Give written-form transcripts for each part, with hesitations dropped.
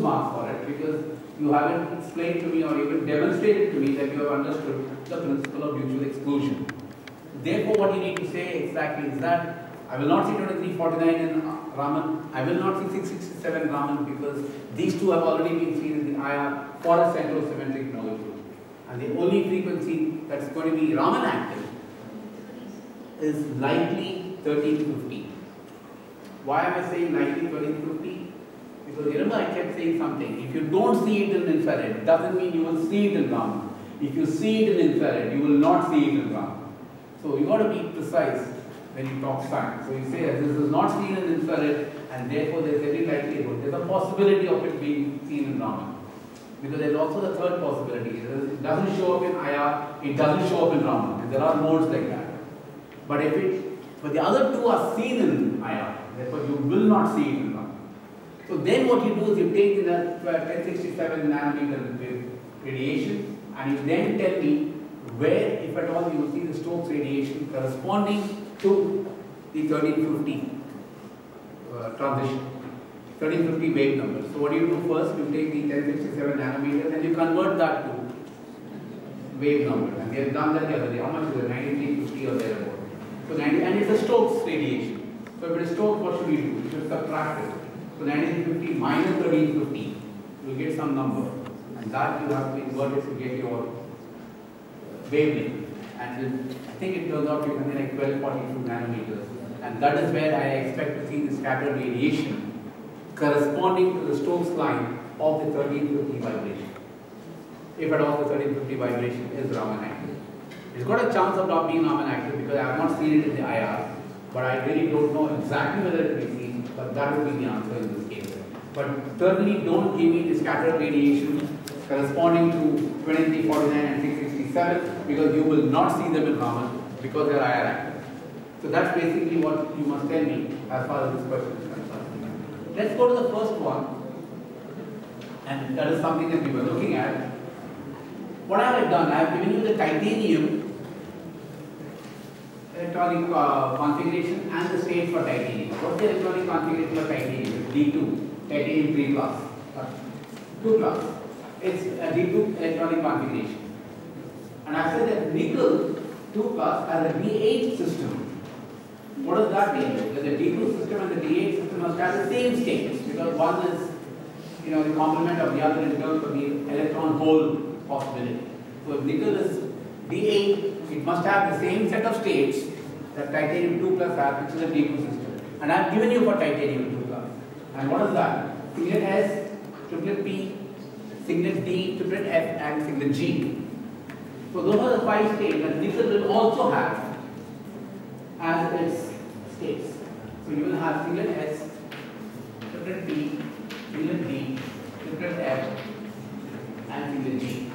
marks for it because you haven't explained to me or even demonstrated to me that you have understood the principle of mutual exclusion. Therefore, what you need to say exactly is that I will not see 2349 in Raman, I will not see 667 Raman because these two have already been seen in the IR for a centrosymmetric molecule. And the only frequency that's going to be Raman active is likely 1350. Why am I saying likely 1350? Because remember I kept saying something. If you don't see it in infrared, doesn't mean you will see it in Raman. If you see it in infrared, you will not see it in Raman. So you got to be precise when you talk science. So you say that this is not seen in infrared and therefore there is every likelihood. There is a possibility of it being seen in Raman. Because there is also the third possibility. It doesn't show up in IR, it doesn't show up in Raman. And there are modes like that. But the other two are seen in IR. Therefore you will not see it in Raman. So then what you do is you take the 1067 nanometer radiation and you then tell me where, if at all, you will see the Stokes radiation corresponding to the 1350 transition, 1350 wave number. So what do you do first? You take the 1067 nanometers and you convert that to wave number. And we have done that the other day. How much is it? 9350 or thereabout. So 90, and it's a Stokes radiation. So if it is Stokes, what should we do? We should subtract it. So 9350 minus 1350, you will get some number. And that you have to invert it to get your wavelength, and I think it turns out to be something like 1242 nanometers, and that is where I expect to see the scattered radiation corresponding to the Stokes line of the 1350 vibration. If at all the 1350 vibration is Raman active. It's got a chance of not being Raman active because I have not seen it in the IR, but I really don't know exactly whether it will be seen, but that will be the answer in this case. But certainly don't give me the scattered radiation corresponding to 2349 and 667 because you will not see them in Raman because they are IR active. So that's basically what you must tell me as far as this question is concerned. Let's go to the first one, and that is something that we were looking at. What I have done, I have given you the titanium electronic configuration and the state for titanium. What's the electronic configuration for titanium? It's D2, titanium 3 class, 2 class. It's a D2 electronic configuration. And I said that nickel 2 class has a D8 system. What does that mean? Because the D2 system and the D8 system must have the same states because one is, the complement of the other in terms of the electron hole possibility. So if nickel is D8, it must have the same set of states that titanium 2 plus has, which is a D2 system. And I have given you for titanium 2 plus. And what is that? Singlet S, triplet P, singlet D, triplet F, and singlet G. So those are the 5 states that nickel will also have as its states. So you will have singlet S, triplet P, singlet D, triplet F, and singlet G.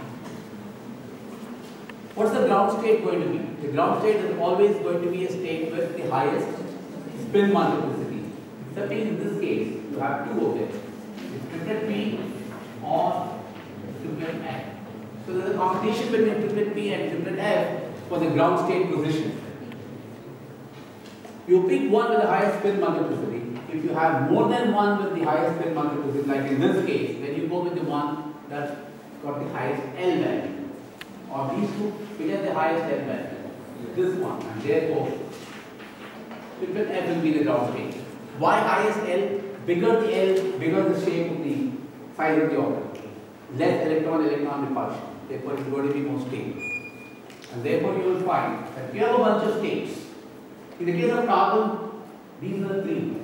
What's the ground state going to be? The ground state is always going to be a state with the highest spin multiplicity. Except in this case, you have 2 of them. It's triplet P or triplet F. So there is a competition between triplet P and triplet F for the ground state position. You pick one with the highest spin multiplicity. If you have more than one with the highest spin multiplicity, like in this case, then you go with the one that's got the highest L value. Or these two, which has the highest L value. This one, and therefore, triplet F will be the ground state. Why highest L? Bigger the L, bigger the shape of the size of the orbital. Less electron-electron repulsion. Therefore, it is going to be more stable. And therefore, you will find that we have a bunch of states. In the case of carbon, these are the 3.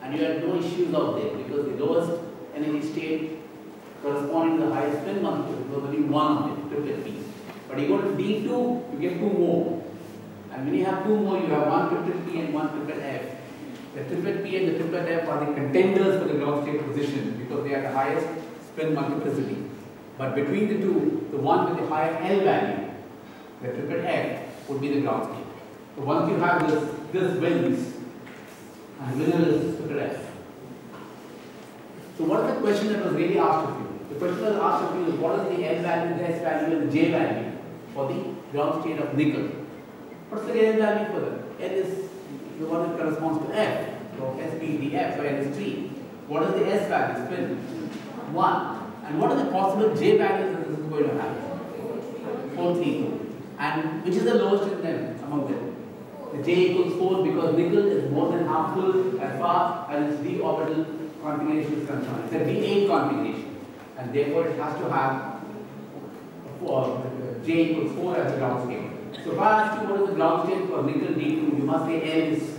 And you have no issues out there because the lowest energy state corresponding to the highest spin multiplicity was only one of them, triplet P. But you go to D2, you get 2 more. And when you have 2 more, you have one triplet P and one triplet F. The triplet P and the triplet F are the contenders for the ground state position because they are the highest spin multiplicity. But between the two, the one with the higher L value, the triplet F, would be the ground state. So once you have this wins, and winner is triplet F. So what is the question that was really asked of you? The question that was asked of you is what is the L value, the S value, and the J value for the ground state of nickel? What's the L value for that? L is the one that corresponds to F. So S being the F, so L is 3. What is the S value? Spin. 1. And what are the possible J values that this is going to have? 4, 3. And which is the lowest in them, among them? The J equals 4 because nickel is more than half full as far as its d orbital configuration is concerned. It's a d8 configuration. And therefore it has to have J equals 4 as the ground state. So if I ask you what is the ground state for nickel D2, you must say L is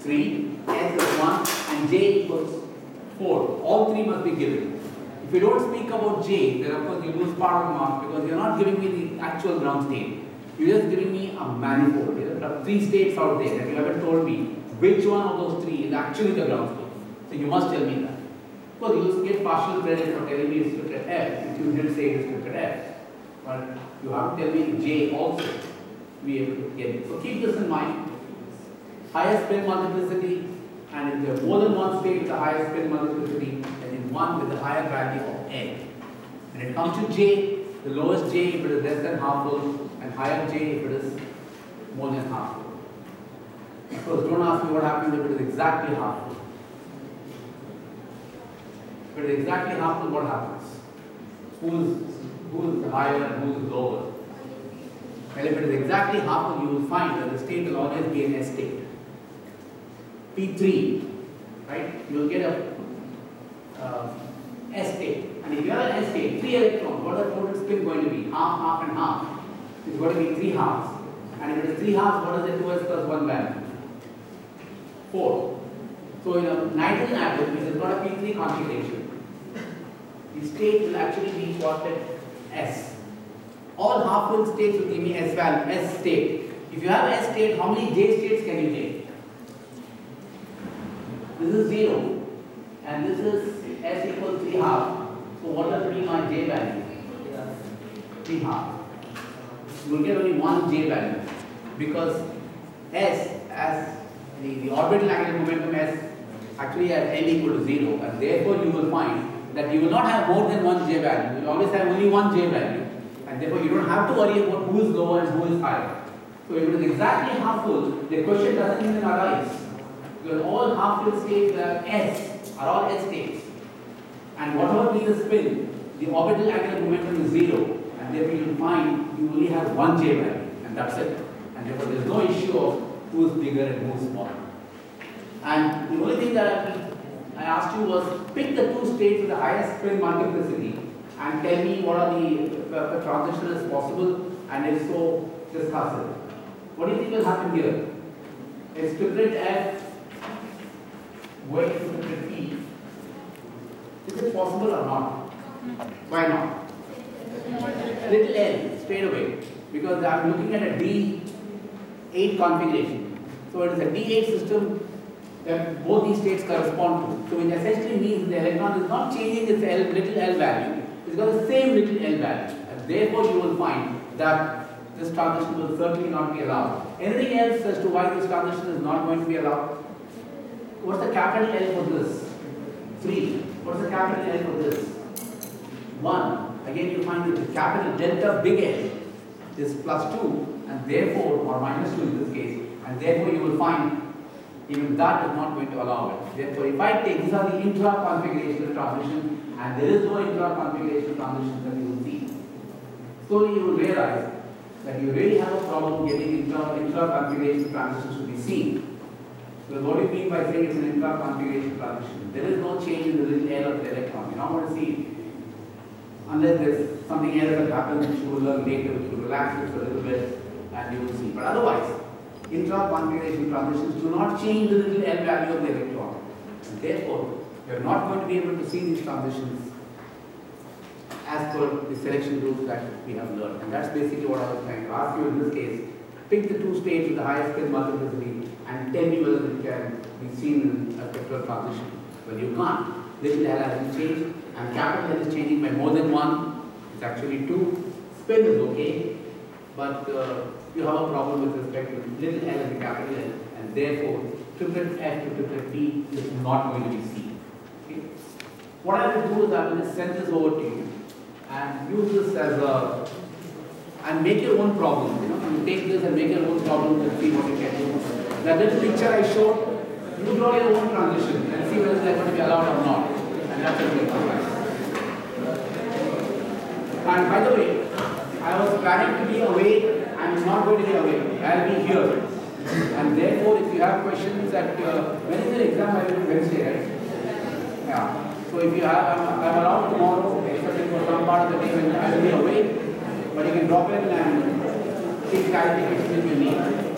3, S is 1, and J equals 4. All 3 must be given. If you don't speak about J, then of course you lose part of the mark because you're not giving me the actual ground state. You're just giving me a manifold. There are 3 states out there that you haven't told me which one of those 3 is actually the ground state. So you must tell me that. Of course, you get partial credit for telling me it's scripted F if you didn't say it's scripted F. But you have to tell me J also to be able to get it. So keep this in mind. Higher spin multiplicity, and if there are more than one state with the higher spin multiplicity, then in one with the higher value of N. When it comes to J, the lowest J if it is less than half full, and higher J if it is more than half full. Of course, don't ask me what happens if it is exactly half full. If it is exactly half full, what happens? Who is higher and who is lower? Well, if it is exactly half full, you will find that the state will always be an S state. P3, right? You will get a S state. And if you have an S state, 3 electrons, what is the total spin going to be? Half, half, and half. It's going to be 3 halves. And if it is 3 halves, what is the 2s plus 1 value? 4. So in a nitrogen atom, which has got a P3 configuration, the state will actually be plotted S. All half-full states will give me S value, S state. If you have S state, how many J states can you take? This is 0. And this is S equals 3 half. So what will be my J value? 3 half. You will get only one J value. Because S as the orbital angular momentum S actually has N equal to 0. And therefore you will find that you will not have more than one J value. You will always have only one J value. And therefore you don't have to worry about who is lower and who is higher. So if it is exactly half full, the question doesn't even arise. Because all half full states that are S are all S states. And whatever be the spin, the orbital angular momentum is 0. And therefore you will find you only have one J value. And that's it. And therefore there is no issue of who is bigger and who is smaller. And the only thing that I asked you was pick the 2 states with the highest spin multiplicity and tell me what are the transition is possible, and if so, discuss it. What do you think will happen here? Is triplet F going to triplet E? Is it possible or not? Why not? Little L, straight away. Because I am looking at a D8 configuration. So it is a D8 system that both these states correspond to. So it essentially means the electron is not changing its little L value. It's got the same little L value. And therefore you will find that this transition will certainly not be allowed. Anything else as to why this transition is not going to be allowed? What's the capital L for this? 3. What's the capital L for this? 1. Again you find that the capital delta big L is +2 and therefore, or -2 in this case, and therefore you will find even that is not going to allow it. Therefore, if I take, these are the intra-configurational transitions, and there is no intra-configurational transitions that you will see. Slowly you will realize that you really have a problem getting intra-configurational transitions to be seen. So what do you mean by saying it's an intra-configuration transition? There is no change in the little L of the electron. You're not going to see it. Unless there's something else that happens which you will learn later, which will relax it a little bit, and you will see. But otherwise, intra-configuration transitions do not change the little L value of the electron. And therefore, you are not going to be able to see these transitions as per the selection rules that we have learned. And that's basically what I was trying to ask you in this case. Pick the 2 states with the highest spin multiplicity and tell me whether it can be seen in a spectral transition. Well, you can't. Little L hasn't changed, and capital L is changing by more than 1. It's actually 2. Spin is okay, but you have a problem with respect to little L and the capital L, and therefore triplet F to triplet P is not going to be seen. Okay? What I will do is I will just send this over to you and use this as a, and make your own problem. You take this and make your own problem and see what you can do. That little picture I showed, you draw your own transition and see whether they're going to be allowed or not. And that's what we And by the way, I was planning to be away. I'm not going to be away. I'll be here. And therefore, if you have questions at when is the exam? I will Wednesday, right? Yeah. So if you have, I'm around tomorrow, except for some part of the day when I will be away. But you can drop in and take clarification if you need.